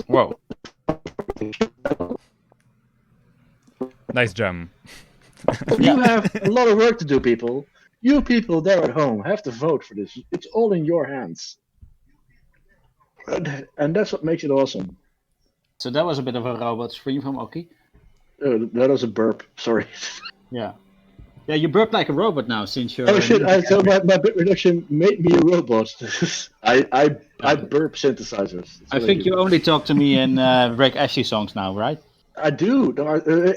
Whoa. Nice jam. You have a lot of work to do, people. You people there at home have to vote for this. It's all in your hands. And that's what makes it awesome. So that was a bit of a robot scream from Oki. Oh, that was a burp. Sorry. Yeah. Yeah, you burp like a robot now since you're. Oh shit! So my bit reduction made me a robot. I burp synthesizers. I think you only talk to me in Rick Ashley songs now, right? I do.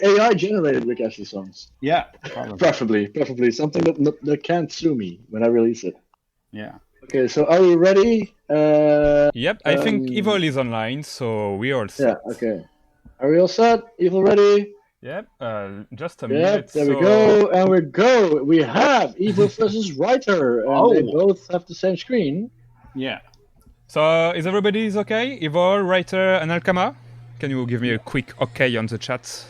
AI generated Rick Astley songs. Yeah. Preferably something that can't sue me when I release it. Yeah. Okay, so are we ready? Yep, I think evvvvil is online, so we all set. Yeah. Okay. Are we all set? evvvvil ready? Yep, just a Yep, minute. there we go, and we go. We have evvvvil versus Wrighter, and they both have the same screen. Yeah. So is everybody okay? evvvvil, Wrighter, and Alkama? Can you give me a quick okay on the chat?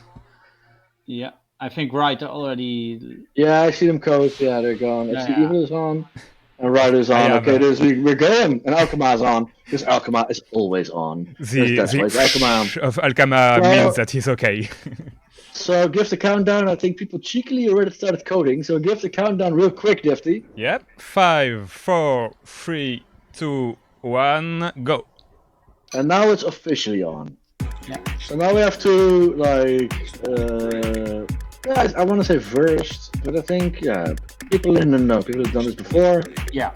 Yeah. I think Wrighter already. Yeah, I see them codes. Yeah, they're gone. I see evvvvil is on, and Writer's on. Okay, we're going, and Alkama's on. Because Alkama is always on. The Alkama of Alkama means that he's okay. So give the countdown. I think people cheekily already started coding. So give the countdown real quick, Difty. Yep. 5, 4, 3, 2, 1, go. And now it's officially on. Yeah. So now we have to I want to say versed, but I think people in the know. People have done this before. Yeah.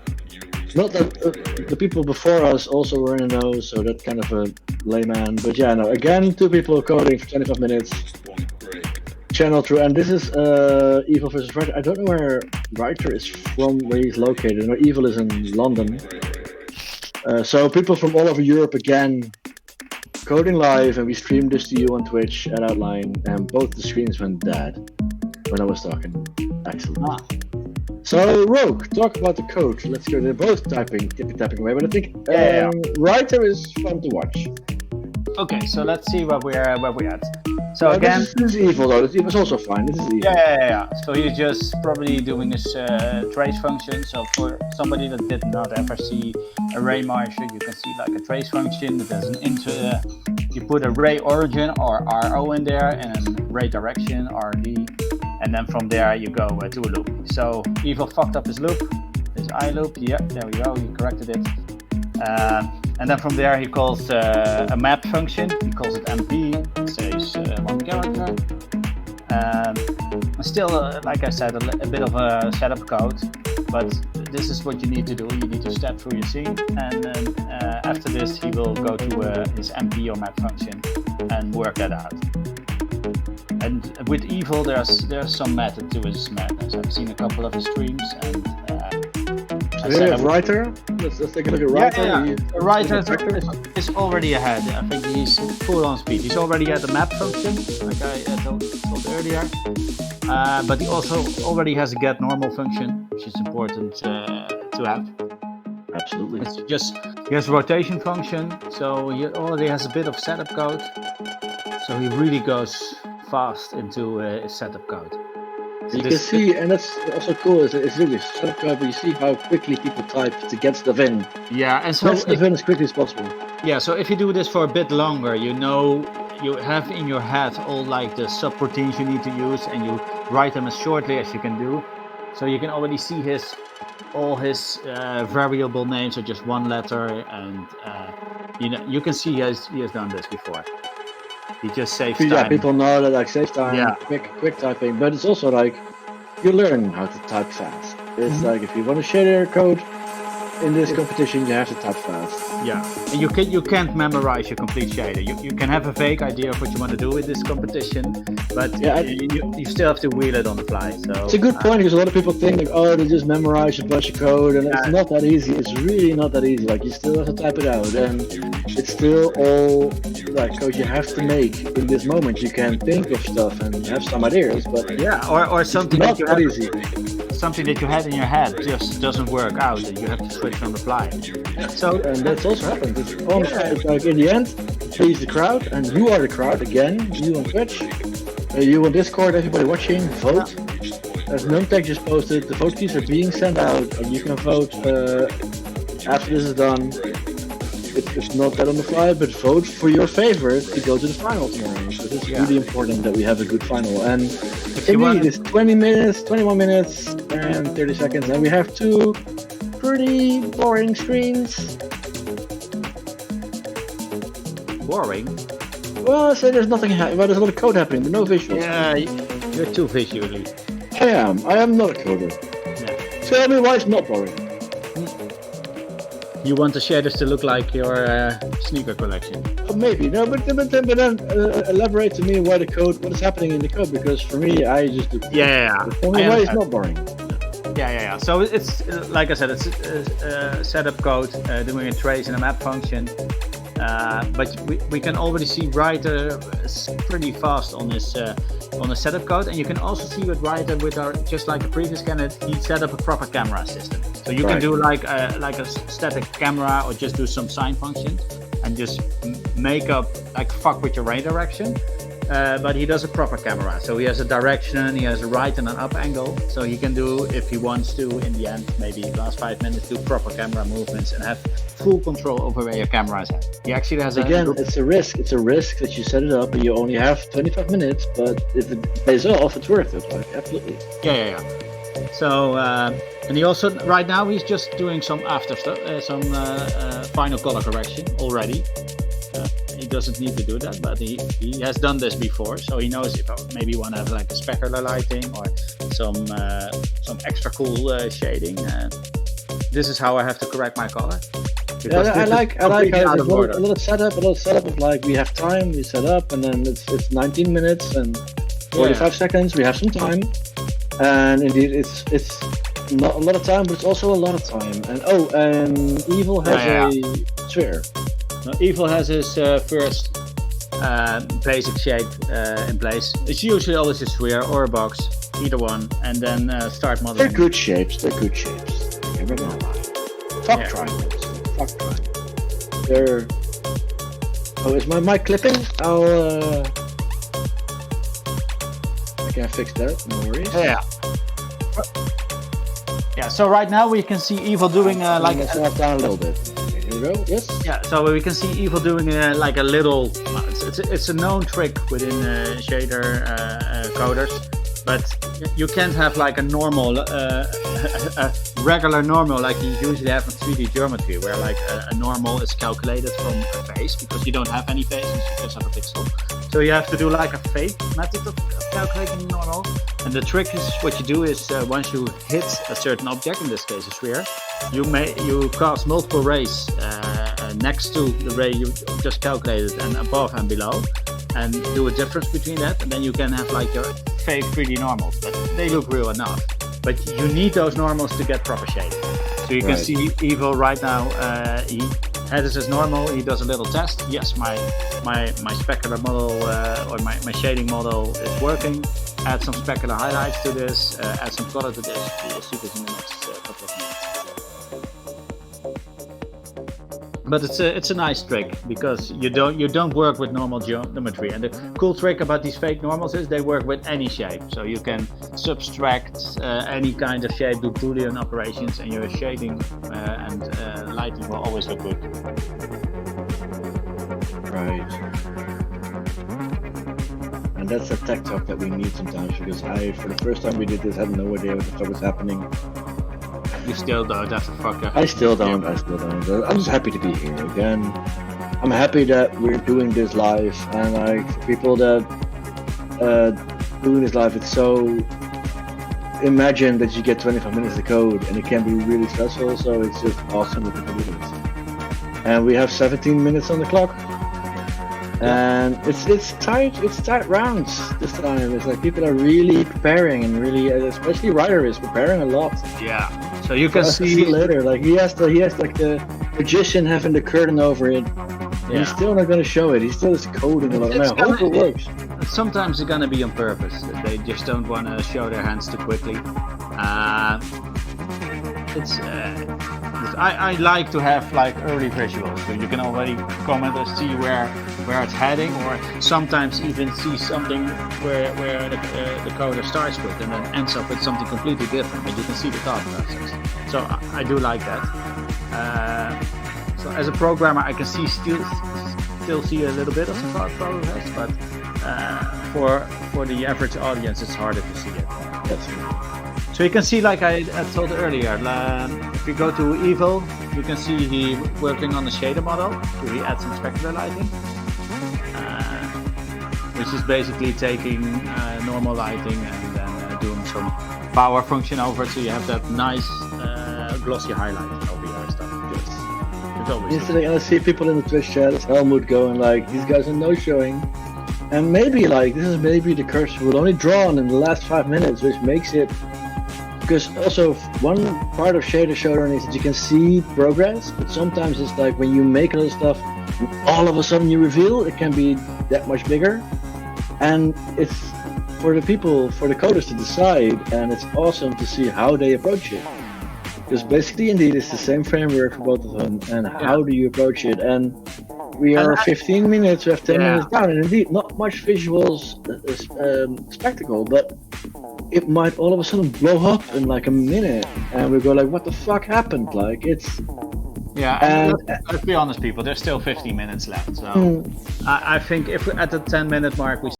Not that the people before us also were in the know, so that's kind of a layman. But yeah, no. Again, 2 people coding for 25 minutes. Channel through, and this is evvvvil versus Wrighter. I don't know where Wrighter is from, where he's located. No, evvvvil is in London. So people from all over Europe again, coding live, and we streamed this to you on Twitch at Outline, and both the screens went dead when I was talking. Excellent. So Rogue, talk about the code. Let's go. They're both typing away, but I think Wrighter is fun to watch. Okay, so let's see where we're at. So again, this is evvvil though. This is also fine. This is evvvil. Yeah. So he's just probably doing this trace function. So for somebody that did not ever see array marsher, you can see like a trace function. There's an you put array origin or RO in there, and an array direction RD, and then from there you go to a loop. So evvvil fucked up his loop, his I loop. Yeah, there we go. He corrected it. And then from there he calls a map function. He calls it MP. It says 1 character. Still, like I said, a bit of a setup code, but this is what you need to do. You need to step through your scene, and then after this he will go to his MP or map function and work that out. And with evvvil, there's some method to his madness. I've seen a couple of his streams, and Wrighter? Let's take a look at Wrighter. Yeah. Wrighter is already ahead. I think he's full on speed. He's already at the map function, like I told earlier. But he also already has a get normal function, which is important to have. Absolutely. It's just he has a rotation function, so he already has a bit of setup code. So he really goes fast into his setup code. You can see, and that's also cool, it's really setup code, but you see how quickly people type to get stuff in. Yeah, and so get stuff in as quickly as possible. Yeah, so if you do this for a bit longer, you know, you have in your head all like the subroutines you need to use, and you write them as shortly as you can do. So you can already see all his variable names are just one letter, and you can see he has done this before. He just saves time. Yeah, people know that like saves time, quick typing, but it's also like you learn how to type fast. It's like if you want to share your code in this competition, you have to type fast. Yeah, and you can't memorize your complete shader. You can have a vague idea of what you want to do with this competition, but you still have to wheel it on the fly. So it's a good point, because a lot of people think like, oh, they just memorize a bunch of code, and it's not that easy. It's really not that easy. Like you still have to type it out, and it's still all like code you have to make in this moment. You can think of stuff and have some ideas, but or something not that easy. Something that you had in your head just doesn't work out, and you have to switch on the fly. So, and that's also happened. It's almost like in the end, please the crowd, and you are the crowd again. You on Twitch, you on Discord, everybody watching, vote. As Numtech just posted, the vote keys are being sent out, and you can vote after this is done. it's not that on the fly, but vote for your favorite to go to the final tomorrow. So it's really important that we have a good final. And indeed, it's 20 minutes, 21 minutes, and 30 seconds, and we have 2 pretty boring screens. Boring? Well, so there's nothing happening. Well, there's a lot of code happening, but no visuals. Yeah, you're too visually. I am not a coder. Yeah. Tell me why it's not boring. You want the shaders to look like your sneaker collection? Maybe no, but then elaborate to me why the code, what is happening in the code, because for me, I just do. Yeah. Tell me why it's not boring. Yeah. So it's like I said, it's setup code doing a trace in a map function. But we can already see Wrighter is pretty fast on this on the setup code, and you can also see with Wrighter, with our just like the previous candidate, he set up a proper camera system. So you can do like a static camera, or just do some sign functions and just make up like fuck with your ray direction. But he does a proper camera, so he has a direction, he has a right and an up angle, so he can do, if he wants to, in the end, maybe last 5 minutes, do proper camera movements and have full control over where your camera is at. He actually has it's a risk. It's a risk that you set it up and you only have 25 minutes, but if it pays off, it's worth it. Like, absolutely. Yeah. So, and he also, right now, he's just doing some after stuff, some final color correction already. He doesn't need to do that, but he has done this before, so he knows if I maybe want to have like a specular lighting or some extra cool shading. This is how I have to correct my color. I like how there's a little setup of like, we have time, we set up, and then it's 19 minutes and 45 seconds. We have some time, and indeed it's not a lot of time, but it's also a lot of time. And Evil has a sphere. Now, Evil has his first basic shape in place. It's usually always a sphere or a box, either one, and then start modeling. They're good shapes. Never gonna lie. Fuck triangles. Fuck triangles. They're. Oh, is my mic clipping? I can fix that. No worries. Yeah. So right now we can see Evil doing like. Let's knock down a little bit. Here we go. Yes. Yeah. So we can see Evil doing like a little. It's a known trick within shader coders, but you can't have like a normal, a regular normal like you usually have in 3D geometry, where like a normal is calculated from a face, because you don't have any faces, you just have a pixel. So you have to do like a fake method of calculating normal. And the trick is, what you do is once you hit a certain object, in this case a sphere, you cast multiple rays next to the ray you just calculated and above and below, and do a difference between that, and then you can have like your fake 3D normals, but they look real enough. But you need those normals to get proper shape. So you can see Evil right now, he has his normal, he does a little test. Yes, my specular model or my shading model is working. Add some specular highlights to this, add some color to this. You'll see this in the next couple of minutes. But it's a nice trick, because you don't work with normal geometry. And the cool trick about these fake normals is they work with any shape. So you can subtract any kind of shape, do Boolean operations, and your shading and lighting will always look good. Right. And that's a tech talk that we need sometimes, because for the first time we did this, had no idea what the fuck was happening. You still don't, that's a fucker. I still don't. I'm just happy to be here again. I'm happy that we're doing this live, and like, for people that doing this live, it's so, imagine that you get 25 minutes of code, and it can be really stressful, so it's just awesome that people do this. And we have 17 minutes on the clock. And it's tight rounds this time. It's like people are really preparing, and really, especially Wrighter is preparing a lot. Yeah. So you can see later, like he has like the magician having the curtain over it. And he's still not going to show it. He's still just coding a lot. And I hope it works. Sometimes it's going to be on purpose. They just don't want to show their hands too quickly. I like to have like early visuals, so you can already comment and see where it's heading, or sometimes even see something where the coder starts with and then ends up with something completely different, but you can see the thought process. So I do like that. So as a programmer, I can still see a little bit of the progress, but for the average audience, it's harder to see it. So you can see, like I told earlier, if you go to evvvvil, you can see he working on the shader model. So he adds some specular lighting, which is basically taking normal lighting and then doing some power function over it, so you have that nice glossy highlight over your stuff. It's always Yesterday, I see people in the Twitch chat, as Helmut, going like, "These guys are no-showing," and maybe like this is maybe the curse will only drawn in the last 5 minutes, which makes it. Because also one part of Shader Showdown is that you can see progress, but sometimes it's like when you make a lot of stuff, all of a sudden you reveal it can be that much bigger, and it's for the people, for the coders to decide, and it's awesome to see how they approach it. Because basically, indeed, it's the same framework for both of them, and how do you approach it? And we are 15 minutes, we have 10 minutes down, and indeed, not much visuals spectacle, but it might all of a sudden blow up in like a minute, and we go like, what the fuck happened? Like, it's... Yeah, and let's be honest, people, there's still 15 minutes left, so I think if we're at the 10-minute mark, we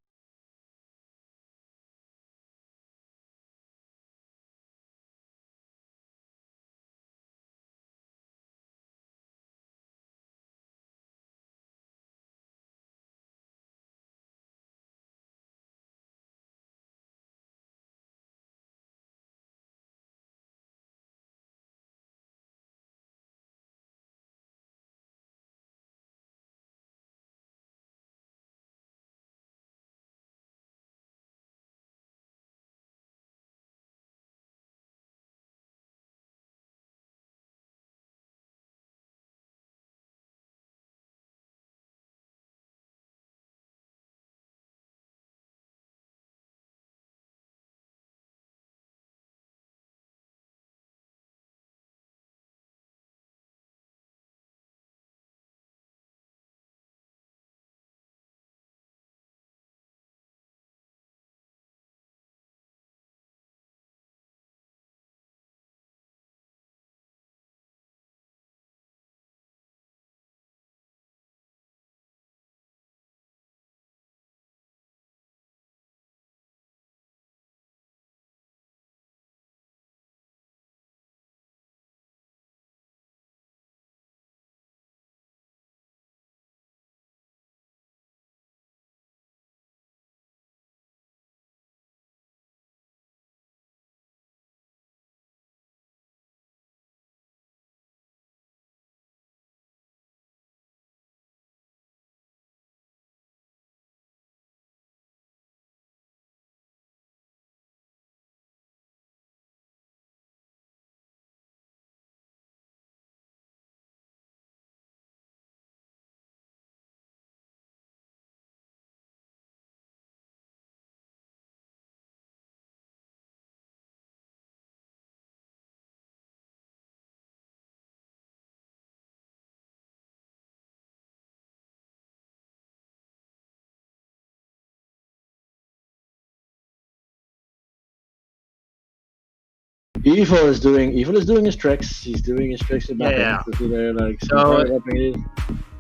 evvvvil is doing his tricks. He's doing his tricks in Yeah. there, like So- wrapping it.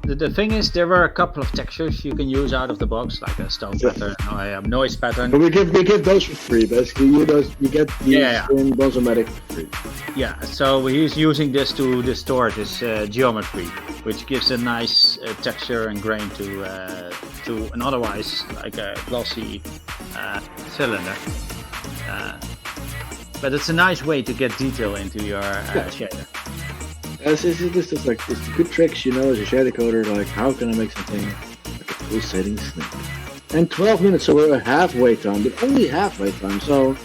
The thing is, there were a couple of textures you can use out of the box, like a stone pattern or a noise pattern. But we give those for free. Basically, you get these in Bonzomatic for free. Yeah, so he's using this to distort his geometry, which gives a nice texture and grain to an otherwise like a glossy cylinder. But it's a nice way to get detail into your shader. This is like it's good tricks, you know, as a shader coder. Like, how can I make something like a full setting snake? And 12 minutes, so we're at halfway time, but only halfway time. So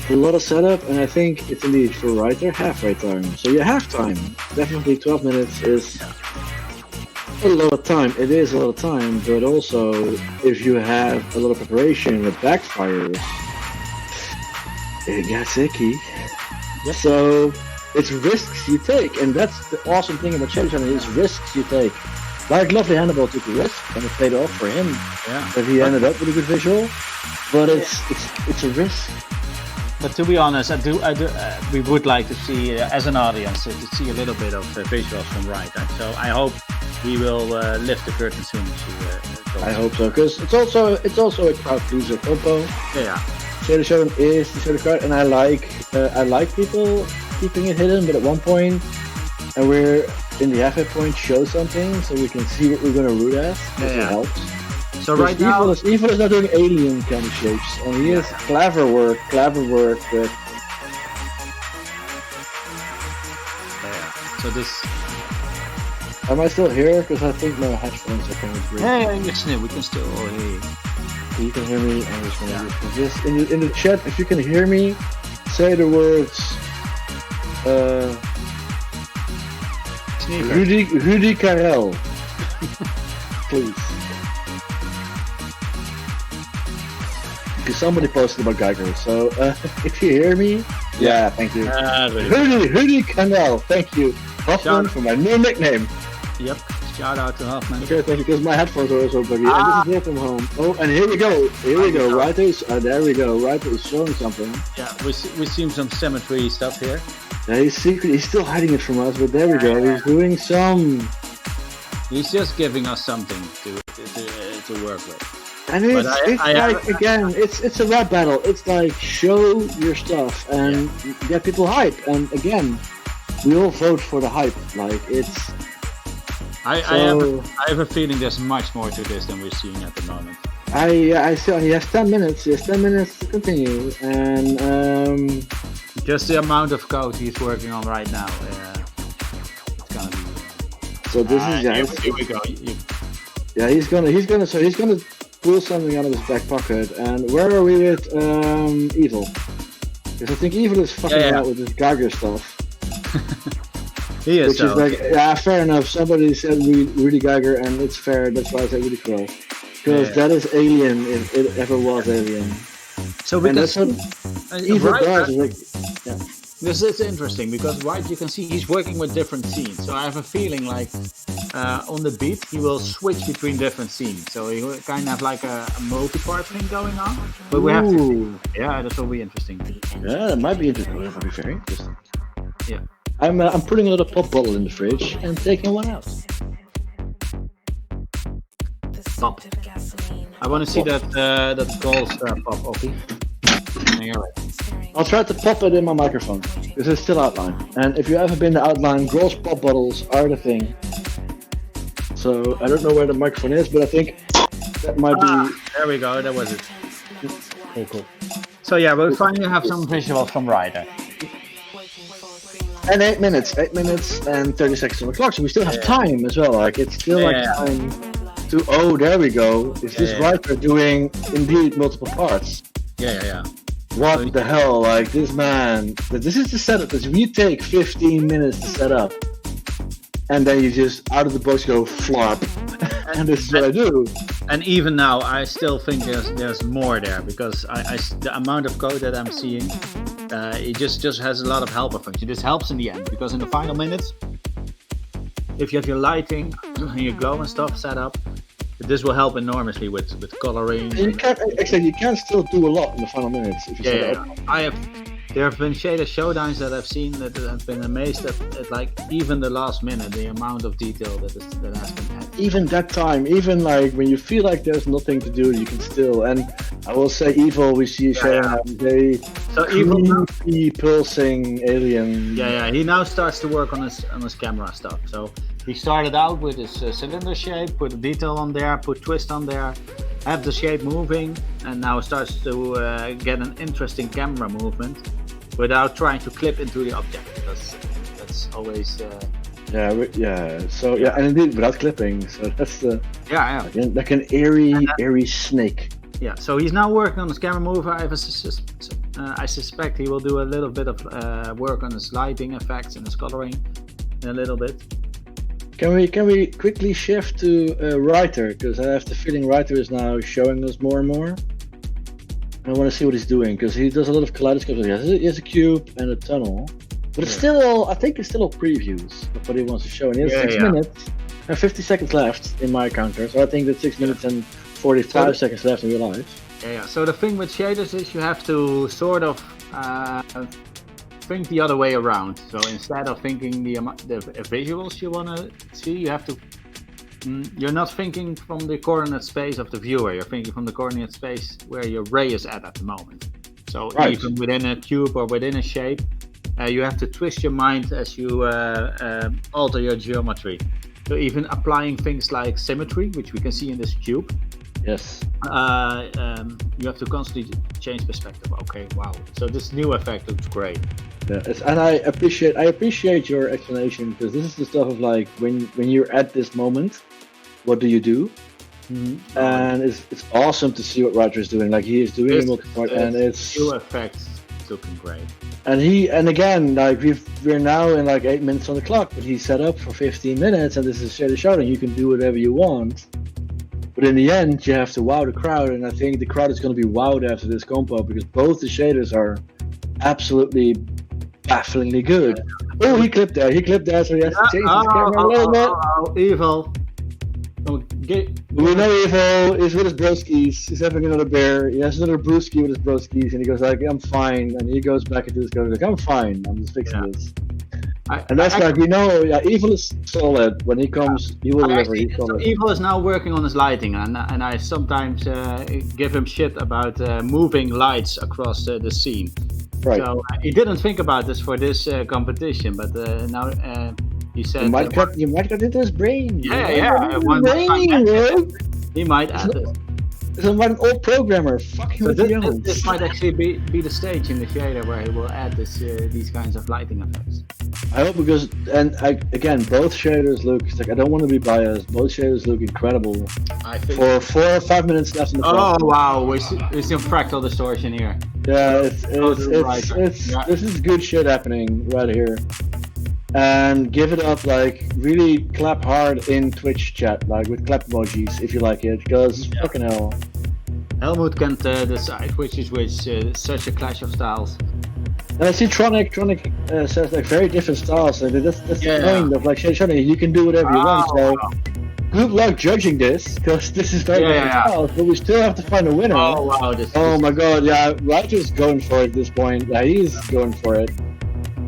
a lot of setup, and I think it's indeed for Wrighter halfway time. So your half time, definitely 12 minutes is a lot of time. It is a lot of time, but also if you have a lot of preparation, it backfires. It gets icky. Yep. So it's risks you take, and that's the awesome thing about Showdown is risks you take. Like Lovely Hannibal took a risk, and it paid off for him. Yeah. That he ended up with a good visual, but it's a risk. But to be honest, we would like to see, as an audience, to see a little bit of visuals from Wrighter. So I hope he will lift the curtain soon. I hope so, because it's also a crowd pleaser compo. Yeah. Showdown is the sort of card, and I like people keeping it hidden, but at one point, and we're in the halfway point, show something so we can see what we're gonna root at. This helps. So right now, Evil is not doing alien kind of shapes, and he is clever work. But so this. Am I still here? Because I think my headphones are kind of great. Yeah, we can still all hear you. You can hear me. I just want to just in the chat. If you can hear me, say the words. Rudy Karel, please. Because somebody posted about Geiger. So if you hear me, thank you. Rudy Karel, thank you. Hoffman for my new nickname. Yep. Shout out to Hoffman. Okay, thank you. Because my headphones are also buggy. And this is here from home. Oh, and here we go. Wrighter is there we go. Wrighter is showing something. Yeah, we've seen some symmetry stuff here. Yeah, he's still hiding it from us, but there we go. He's doing some. He's just giving us something to work with. And it's a rap battle. It's like show your stuff and get people hype. And again, we all vote for the hype. Like it's. I have a feeling there's much more to this than we're seeing at the moment. I saw he has 10 minutes. He has 10 minutes to continue, and just the amount of code he's working on right now. It's gonna be. So this is here we go. Yeah, he's gonna pull something out of his back pocket. And where are we with Evil? Because I think Evil is fucking out with this Geiger stuff. He is. Which is like, fair enough. Somebody said Rudy Geiger, and it's fair. That's why I said Rudy Crow. Because that is alien if it ever was alien. So because Evil does. Like, This is interesting because you can see he's working with different scenes. So I have a feeling like on the beat he will switch between different scenes. So he will kind of have like a multi-part thing going on. But we have to. Yeah, that will be interesting. Yeah, that might be interesting. That might be very interesting. Yeah. I'm putting a little pop bottle in the fridge and taking one out. Pop. I want to see that gold pop, Oppie. I'll try to pop it in my microphone because it's still outline. And if you've ever been to outline, Gross pop bottles are the thing. So I don't know where the microphone is, but I think that might be. There we go. That was it. Cool. So yeah, we'll finally have some visuals from Wrighter. And 8 minutes and 30 seconds on the clock. So we still have time as well. Like it's still time to. Oh, there we go. Is this Wrighter doing indeed multiple parts? Yeah. What the hell? Like this man. This is the setup. Because we take 15 minutes to set up, and then you just out of the box go flop. And this is what I do. And even now, I still think there's more there because the amount of code that I'm seeing, it just has a lot of helper function. This helps in the end because in the final minutes, if you have your lighting and your glow and stuff set up, this will help enormously with coloring. You can still do a lot in the final minutes if you set it up. There have been shader showdowns that I've seen that have been amazed at like even the last minute, the amount of detail that has been added. Even that time, even like when you feel like there's nothing to do, you can still. And I will say, Evil, we see creepy pulsing alien. He now starts to work on his camera stuff. So he started out with his cylinder shape, put a detail on there, put twist on there, have the shape moving, and now starts to get an interesting camera movement without trying to clip into the object, because that's always and indeed without clipping, so that's the like an airy snake. Yeah, so he's now working on his camera mover. I suspect he will do a little bit of work on his lighting effects and his coloring in a little bit. Can we quickly shift to Wrighter, because I have the feeling Wrighter is now showing us more and more. I want to see what he's doing, because he does a lot of kaleidoscopes. He has a cube and a tunnel, but it's still I think it's still all previews of what he wants to show. And he has 6 minutes and 50 seconds left in my counter, so I think that's 6 minutes and 45 seconds left in real life. Yeah. So the thing with shaders is you have to sort of think the other way around. So instead of thinking the visuals you want to see, you have to. You're not thinking from the coordinate space of the viewer. You're thinking from the coordinate space where your ray is at the moment. So even within a cube or within a shape, you have to twist your mind as you alter your geometry. So even applying things like symmetry, which we can see in this cube. Yes. You have to constantly change perspective. Okay, wow. So this new effect looks great. Yeah, and I appreciate your explanation, because this is the stuff of like when you're at this moment, what do you do? Mm-hmm. And it's awesome to see what Wrighter is doing. Like he is doing a multi-part, and it's new effects looking great. And again, like we're now in like 8 minutes on the clock, but he's set up for 15 minutes, and this is shader shouting. You can do whatever you want. But in the end, you have to wow the crowd, and I think the crowd is going to be wowed after this compo, because both the shaders are absolutely bafflingly good. Oh, he clipped there, so he has to change his camera a little bit. Evil. We know Evil is with his broskies. He's having another beer. He has another brewski with his broskies, and he goes like, "I'm fine," and he goes back into his car like, "I'm fine. I'm just fixing this." And that's like, we know, Evil is solid. When he comes, he will deliver. He's solid. Evil is now working on his lighting, and I sometimes give him shit about moving lights across the scene. Right. So he didn't think about this for this competition, but now he said... You might cut into his brain. Yeah. He might add it. He's an old programmer. Fucking with this might actually be the stage in the shader where he will add these kinds of lighting effects. I hope, because, again, both shaders look, like, I don't want to be biased, both shaders look incredible. I think for 4 or 5 minutes left in the clock. Oh wow, we see fractal distortion here. Yeah, this is good shit happening right here. And give it up, like, really clap hard in Twitch chat, like with clap emojis if you like it, because fucking hell. Helmut can't decide which is which, such a clash of styles. And I see Tronic says like very different styles, so that's the point of like Showdown, you can do whatever you want, so good luck judging this, because this is very different styles, but we still have to find a winner. Oh wow, my god, yeah, Wrighter's going for it at this point, yeah, he's going for it.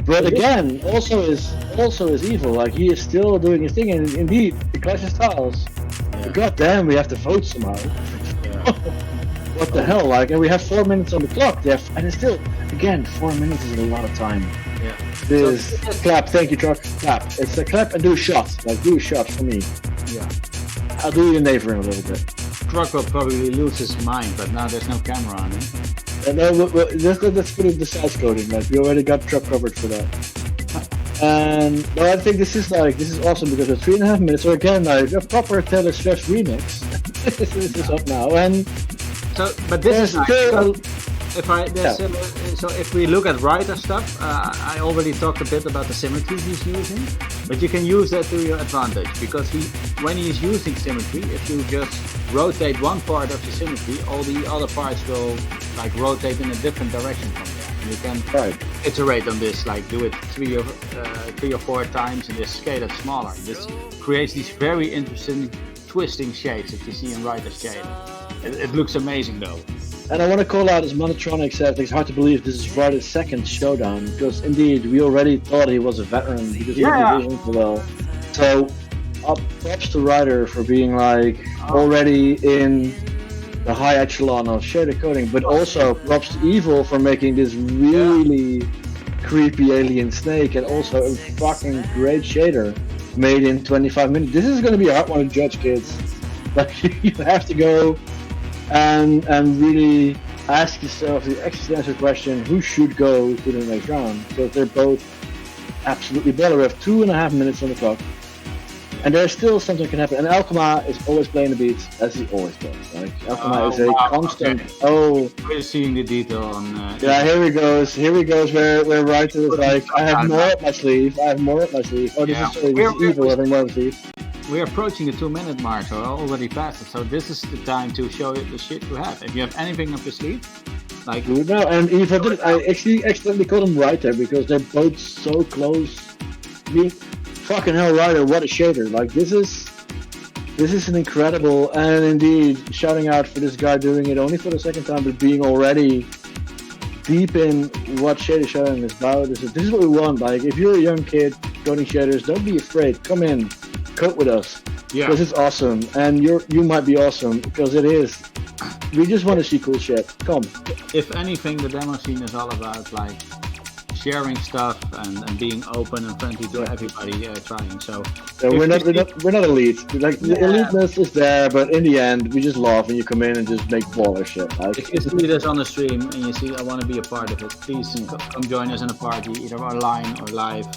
But again, also is Evil, like he is still doing his thing, and indeed, the clash of styles, god damn, we have to vote somehow. What the hell, like, and we have 4 minutes on the clock, and it's still, again, 4 minutes is a lot of time. Yeah. This clap, thank you, Truck, clap. It's a clap and do a shot, like, do a shot for me. Yeah. I'll do your neighbor in a little bit. Truck will probably lose his mind, but now there's no camera on him. And let's put it the size coding, like, we already got Truck covered for that. And, no, I think this is awesome, because it's 3.5 minutes, so again, like, a proper Taylor Swift remix. This is up now, and... So, but this is nice. So if we look at Wrighter stuff, I already talked a bit about the symmetry he's using, but you can use that to your advantage, because when he's using symmetry, if you just rotate one part of the symmetry, all the other parts will like rotate in a different direction from there. And you can iterate on this, like do it 3 or 4 times and just scale it smaller. This creates these very interesting twisting shapes that you see in Writer's shader. It looks amazing though. And I want to call out, as Monotronic said, it's hard to believe this is Writer's second Showdown, because indeed we already thought he was a veteran. He just wasn't well. So props to Wrighter for being like already in the high echelon of shader coding, but also props to Evil for making this really creepy alien snake, and also a fucking great shader made in 25 minutes. This is going to be a hard one to judge, kids. Like, you have to go and really ask yourself the existential question, who should go to the next round? Because they're both absolutely better. We have 2.5 minutes on the clock, and there's still something can happen. And Alkema is always playing the beats, as he always does. Like, Alkema is a constant. Okay. We're seeing the detail on. Yeah, here he goes. Where Wrighter is like, I have more up my sleeve. Oh, this is Evil having more up my sleeve. We're approaching the 2-minute mark, so already passed it. So this is the time to show the shit you have. If you have anything up your sleeve, like no, and Evil did. I actually accidentally called him Wrighter because they're both so close. Fucking hell, Wrighter! What a shader! Like this is an incredible, and indeed shouting out for this guy doing it only for the second time, but being already deep in what shader shadowing is about. This is what we want. Like, if you're a young kid coding shaders, don't be afraid. Come in, code with us. Yeah. Because it's awesome, and you might be awesome because it is. We just want to see cool shit. Come. If anything, the demo scene is all about like sharing stuff and being open and friendly to everybody trying. So we're not elite. Like the eliteness is there, but in the end, we just love when you come in and just make baller shit. Like, if you see this on the stream and you see I want to be a part of it, please come join us in a party, either online or live.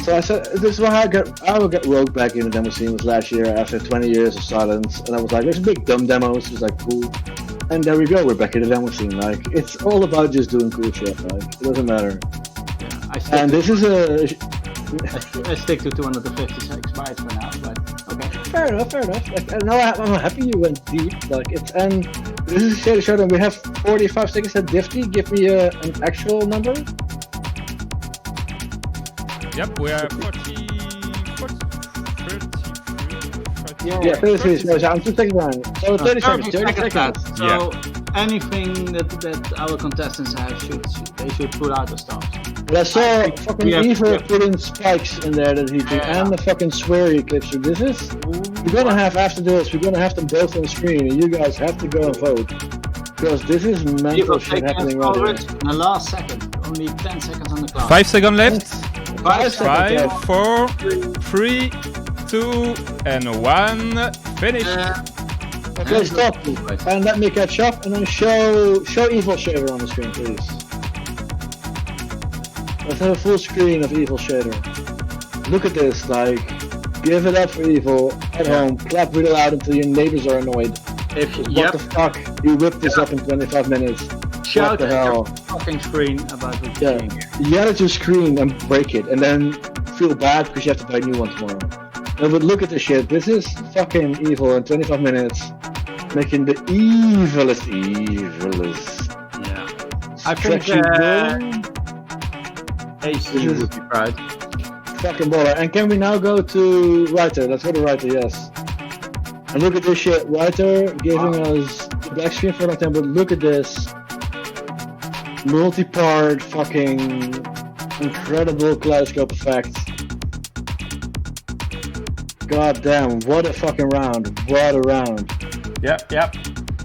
So I said, this is why I got rogue back in the demo scene was last year after 20 years of silence, and I was like, let's make dumb demos. It's like cool, and there we go. We're back in the demo scene. Like, it's all about just doing cool shit. Like, it doesn't matter. And this is I stick to 256 bytes for now, but okay. Fair enough. Like, no, I'm happy you went deep. Like, and this is Shader Showdown. We have 45 seconds at Difty. Give me an actual number. Yep, we are 33. Yeah, 33. So I'm just taking down. So 30 seconds. 30 seconds. So anything that our contestants have, they should pull out the stops. But I saw fucking Evil put in spikes in there that he did, and the fucking swear eclipse. So this is, we're gonna have, after this, we're gonna have them both on screen, and you guys have to go and vote. Because this is mental shit happening right here. In the last second, only 10 seconds on the clock. 5 seconds left. 5 seconds 5, 4, 3, 2, and 1. Finish. Okay, stop. And let me catch up, and then show Evil Shader on the screen, please. Let's have a full screen of Evil Shader. Look at this, like, give it up for Evil at home. Clap really loud until your neighbors are annoyed. What the fuck? You whipped this up in 25 minutes. Shout what the hell? Fucking screen about what you're doing here. Yell at your screen and break it, and then feel bad because you have to buy a new one tomorrow. No, but look at this shit. This is fucking Evil in 25 minutes, making the evilest. Yeah. I think AC would be proud. Fucking baller. And can we now go to Wrighter? Let's go to Wrighter, yes. And look at this shit. Wrighter giving us the black screen for a long time, but look at this. Multi-part fucking incredible kaleidoscope effect. God damn, what a fucking round. What a round. Yep.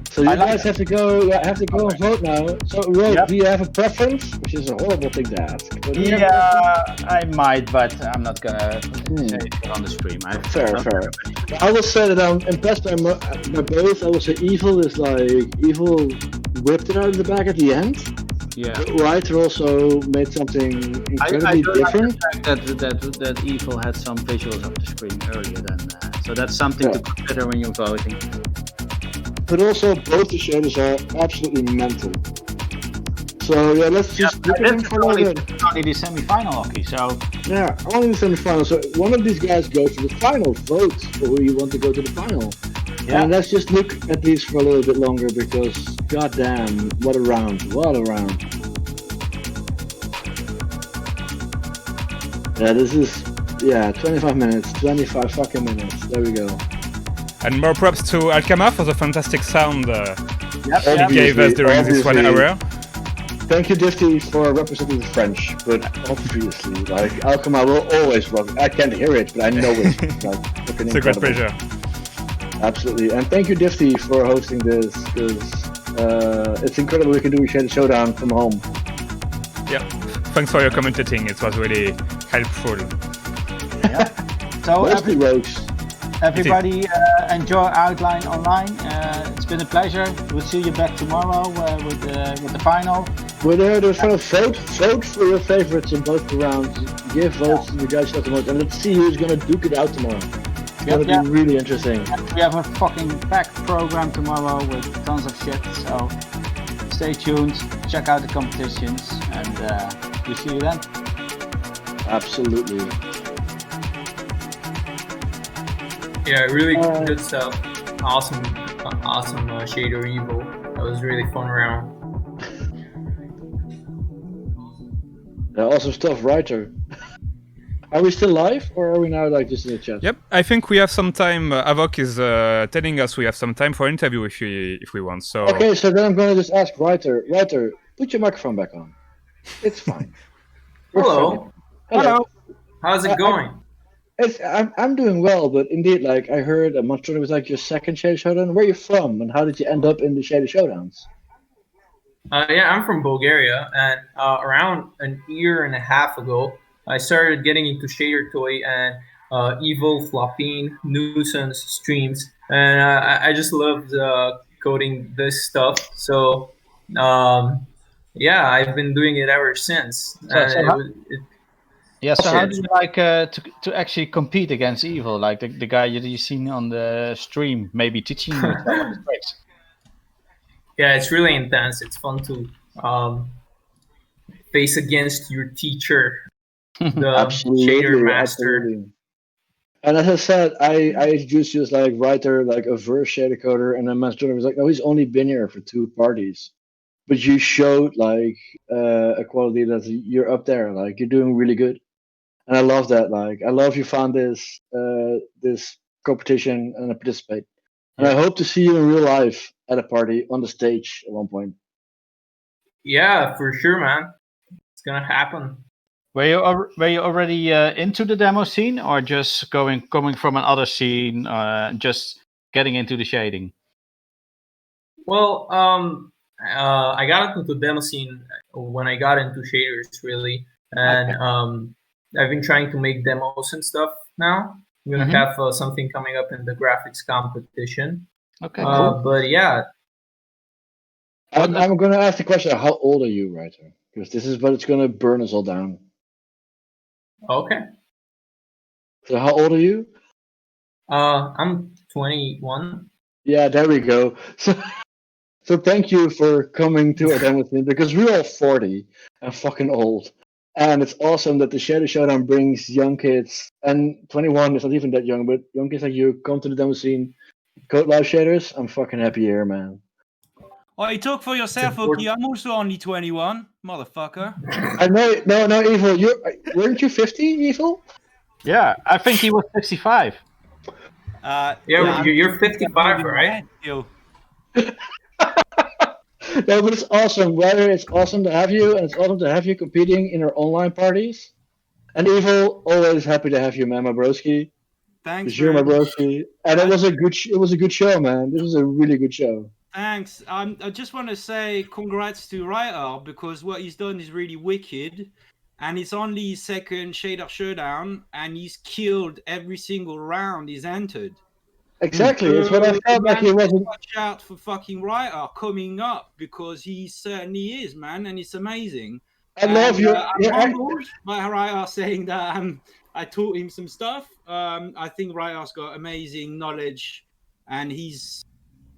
So you guys have to go and vote now. So, Rogue, do you have a preference? Which is a horrible thing to ask. I might, but I'm not gonna say it on the stream. Fair. I will say that I'm impressed by both. I will say Evil is like, Evil whipped it out of the bag at the end. Yeah. Wrighter also made something incredibly different. Like the fact that Evil had some visuals of the screen earlier than so that's something to consider when you're voting. But also, both the shaders are absolutely mental. So yeah, let's just look at them for a little bit. Only the semi-final hockey, so yeah, only the semi-final. So one of these guys goes to the final. Vote for who you want to go to the final. Yeah. And let's just look at these for a little bit longer because, goddamn, what a round! What a round! Yeah, this is 25 minutes, 25 fucking minutes. There we go. And more props to Alkama for the fantastic sound he gave us during this 1 hour. Thank you, Difty, for representing the French, but obviously, like, Alkama will always rock. I can't hear it, but I know it. Like, it's a great pleasure. Absolutely, and thank you, Difty, for hosting this, because it's incredible we can do Shader Showdown from home. Yeah, thanks for your commentating, it was really helpful. Yeah. So everybody enjoy Outline Online. It's been a pleasure. We'll see you back tomorrow with the final. We're there to vote for your favorites in both the rounds. Give votes to the guys who have the most, and let's see who's gonna duke it out tomorrow. It's gonna be really interesting. We have a fucking packed program tomorrow with tons of shit. So stay tuned. Check out the competitions, and we'll see you then. Absolutely. Yeah, really good stuff. Awesome Shader Evil. That was a really fun round. Yeah, awesome stuff, Wrighter. Are we still live, or are we now like just in the chat? Yep, I think we have some time. Avok is telling us we have some time for interview if we want. So okay, so then I'm gonna just ask Wrighter. Wrighter, Put your microphone back on. It's fine. We're Hello. friendly. Hello. How's it going? I'm doing well, but indeed, like I heard, Monster was like your second Shady Showdown. Where are you from, and how did you end up in the Shady Showdowns? Yeah, I'm from Bulgaria, and around an year and a half ago, I started getting into Shader Toy and Evil, Floppine, Nuisance streams, and I just loved coding this stuff. So, yeah, I've been doing it ever since, So, and so how, so how Awesome. do you like to actually compete against evil? Like the guy that you seen on the stream, maybe teaching you some of the tricks. yeah, it's really intense. It's fun to um, face against your teacher, the shader Absolutely, master. absolutely. And as I said, I introduced you as like Wrighter, like a verse shader coder, and then Monster was like, no, he's only been here for 2 parties. But you showed like a quality that you're up there, like you're doing really good. And I love that. Like I love you found this competition and I participate. And I hope to see you in real life at a party on the stage at one point. Yeah, for sure, man. It's gonna happen. Were you already into the demo scene, or just coming from another scene, just getting into the shading? Well, I got into the demo scene when I got into shaders, really, and I've been trying to make demos and stuff now. I'm gonna have something coming up in the graphics competition. Okay, cool. But yeah, I'm going to ask the question: how old are you, Writer? Because this is what it's going to burn us all down. okay. So how old are you? I'm 21. Yeah, there we go. So thank you for coming to our demo scene because we're all 40 and fucking old. And it's awesome that the Shadow Showdown brings young kids, and 21 is not even that young, but young kids like you come to the demo scene, code live shaders. I'm fucking happy here, man. Oh, you talk for yourself, Oki. I'm also only 21, motherfucker. I know, no, Evil. Weren't you 50, Evil? Yeah, I think he was 65. Yeah, you're 55, right? No, but it's awesome. Ryder, it's awesome to have you, and it's awesome to have you competing in our online parties. And Evil, always happy to have you, man, my broski. Thanks, You're my man. broski, and it was a good show, man. This was a really good show. Thanks. I just want to say congrats to Wrighter because what he's done is really wicked, and it's only his second Shader Showdown, and he's killed every single round he's entered. Exactly, it's what I felt like he wasn't. Watch out for fucking Wrighter coming up because he certainly is, man, and it's amazing. I love you. I'm humbled by Wrighter saying that I taught him some stuff. I think Wrighter's got amazing knowledge, and he's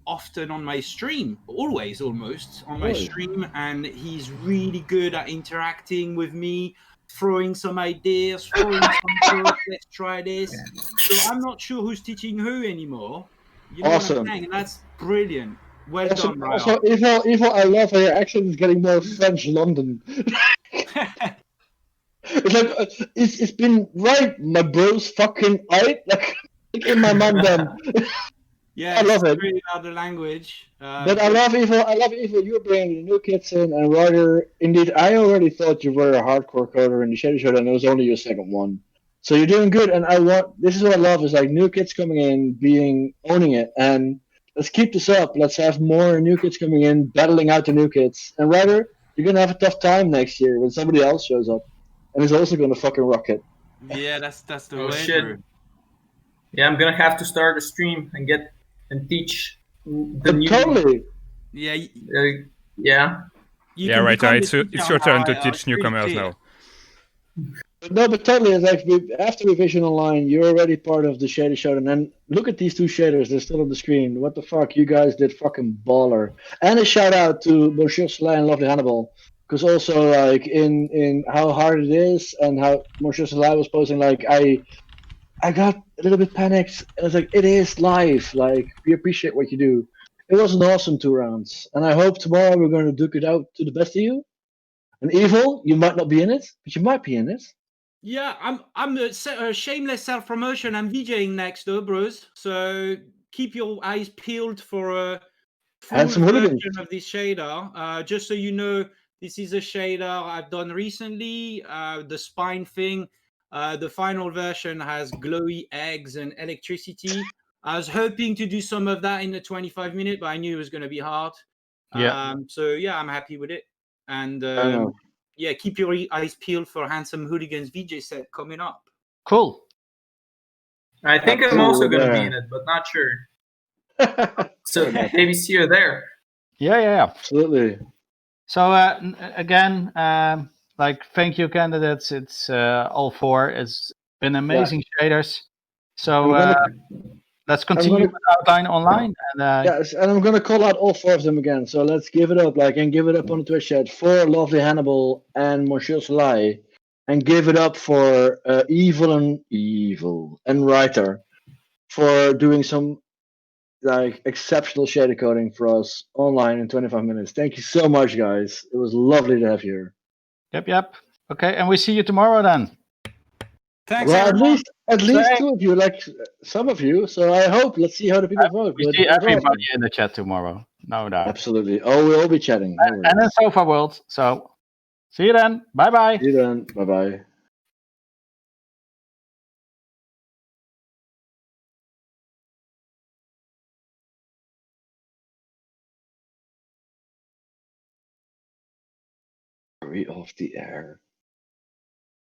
often on my stream, always almost on my stream, and he's really good at interacting with me, throwing some ideas, throwing some thoughts, let's try this. So I'm not sure who's teaching who anymore. You know what I'm saying? And that's brilliant. Well done, Ryan. Also, Evil, I love how your accent is getting more French London. It's like it's been right, my bros fucking out, like in my mind then. Yeah, I love it. Really other language. But I love Evil. You're bringing the new kids in, and Ryder. Indeed, I already thought you were a hardcore coder in the Shadow Showdown. It was only your second one, so you're doing good. And this is what I love is like new kids coming in, owning it, and let's keep this up. Let's have more new kids coming in, battling out the new kids. And Ryder, you're gonna have a tough time next year when somebody else shows up, and is also gonna fucking rock it. Yeah, that's the way. Shit. Yeah, I'm gonna have to start a stream and teach the new. Totally. Yeah. Yeah. Yeah, right. It's your turn to teach newcomers now. No, but totally. It's like after Revision Online, you're already part of the Shader Showdown. And look at these two shaders; they're still on the screen. What the fuck? You guys did fucking baller. And a shout out to Monsieur Soleil and Lovely Hannibal, because also like in how hard it is, and how Monsieur Soleil was posting like I got a little bit panicked. And it's like, it is live. Like, we appreciate what you do. It was an awesome 2 rounds. And I hope tomorrow we're going to duke it out to the best of you. And Evil, you might not be in it, but you might be in it. Yeah, I'm a shameless self-promotion. I'm DJing next door, bros. So keep your eyes peeled for a full version of this shader. Just so you know, This is a shader I've done recently. The spine thing. The final version has glowy eggs and electricity. I was hoping to do some of that in the 25-minute, but I knew it was going to be hard. Yeah. So yeah, I'm happy with it. And I know. yeah, keep your eyes peeled for Handsome Hooligans VJ set coming up. Cool. I think I'm Absolutely, also going to be yeah. in it, but not sure. So Fair enough. maybe see you there. Yeah. Absolutely. So again, like thank you, candidates. It's all 4. It's been amazing shaders. So let's continue with Outline Online. And Yes, and I'm gonna call out all 4 of them again. So let's give it up, and give it up on the Twitch chat for Lovely Hannibal and Monsieur Salai, and give it up for Evil and Writer for doing some exceptional shader coding for us online in 25 minutes. Thank you so much, guys. It was lovely to have you here. Yep. Okay, and we see you tomorrow then. Thanks, Well, everyone. at least Same. 2 of you, some of you. So I hope. Let's see how the people vote. We But see it was everybody awesome. in the chat tomorrow. No doubt. Absolutely. Oh, we'll all be chatting. No worries. And in Sofa World. So see you then. Bye bye. See you then. Bye bye. Are we off the air?